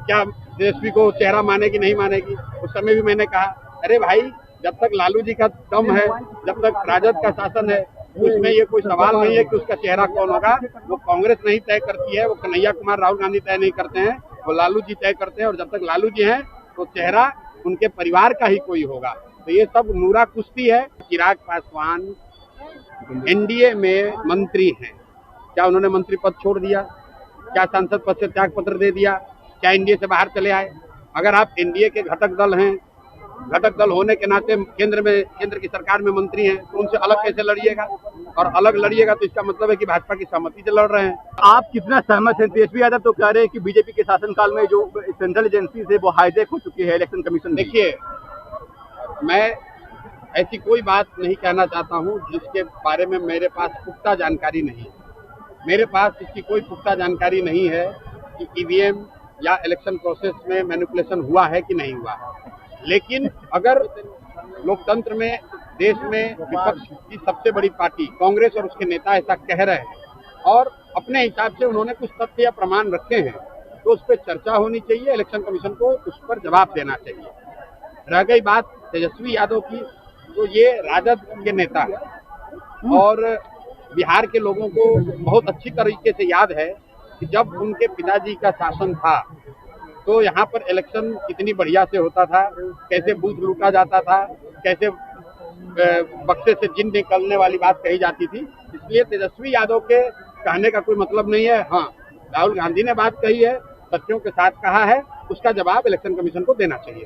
क्या तेजस्वी को चेहरा मानेगी नहीं मानेगी। उस समय भी मैंने कहा अरे भाई जब तक लालू जी का दम है, जब तक राजद का शासन है, उसमें ये कोई सवाल नहीं है कि उसका चेहरा कौन होगा। वो कांग्रेस नहीं तय करती है, वो कन्हैया कुमार राहुल गांधी तय नहीं करते हैं, वो लालू जी तय करते हैं। और जब तक लालू जी हैं तो चेहरा उनके परिवार का ही कोई होगा। तो ये सब नूरा कुश्ती है। चिराग पासवान एनडीए में मंत्री हैं, क्या उन्होंने मंत्री पद छोड़ दिया? क्या सांसद पद से त्याग पत्र दे दिया? क्या एनडीए से बाहर चले आए? अगर आप एनडीए के घटक दल हैं, घटक दल होने के नाते केंद्र की सरकार में मंत्री हैं, तो उनसे अलग कैसे लड़िएगा? और अलग लड़िएगा तो इसका मतलब है कि भाजपा की सहमति से लड़ रहे हैं। आप कितना सहमत हैं? तेजस्वी यादव तो कह रहे हैं कि बीजेपी के शासनकाल में जो सेंट्रल एजेंसी है वो हाईजैक हो चुकी है इलेक्शन कमीशन। देखिए, मैं ऐसी कोई बात नहीं कहना चाहता हूं जिसके बारे में मेरे पास पुख्ता जानकारी नहीं है। मेरे पास इसकी कोई पुख्ता जानकारी नहीं है कि ईवीएम या इलेक्शन प्रोसेस में मैनिपुलेशन हुआ है कि नहीं हुआ है। लेकिन अगर लोकतंत्र में, देश में विपक्ष की सबसे बड़ी पार्टी कांग्रेस और उसके नेता ऐसा कह रहे हैं और अपने हिसाब से उन्होंने कुछ तथ्य या प्रमाण रखे हैं, तो उस पर चर्चा होनी चाहिए। इलेक्शन कमीशन को उस पर जवाब देना चाहिए। रह गई बात तेजस्वी यादव की, तो ये राजद के नेता है और बिहार के लोगों को बहुत अच्छी तरीके से याद है कि जब उनके पिताजी का शासन था तो यहाँ पर इलेक्शन कितनी बढ़िया से होता था, कैसे बूथ लूटा जाता था, कैसे बक्से से जिन निकलने वाली बात कही जाती थी। इसलिए तेजस्वी यादव के कहने का कोई मतलब नहीं है। हाँ, राहुल गांधी ने बात कही है, तथ्यों के साथ कहा है, उसका जवाब इलेक्शन कमीशन को देना चाहिए।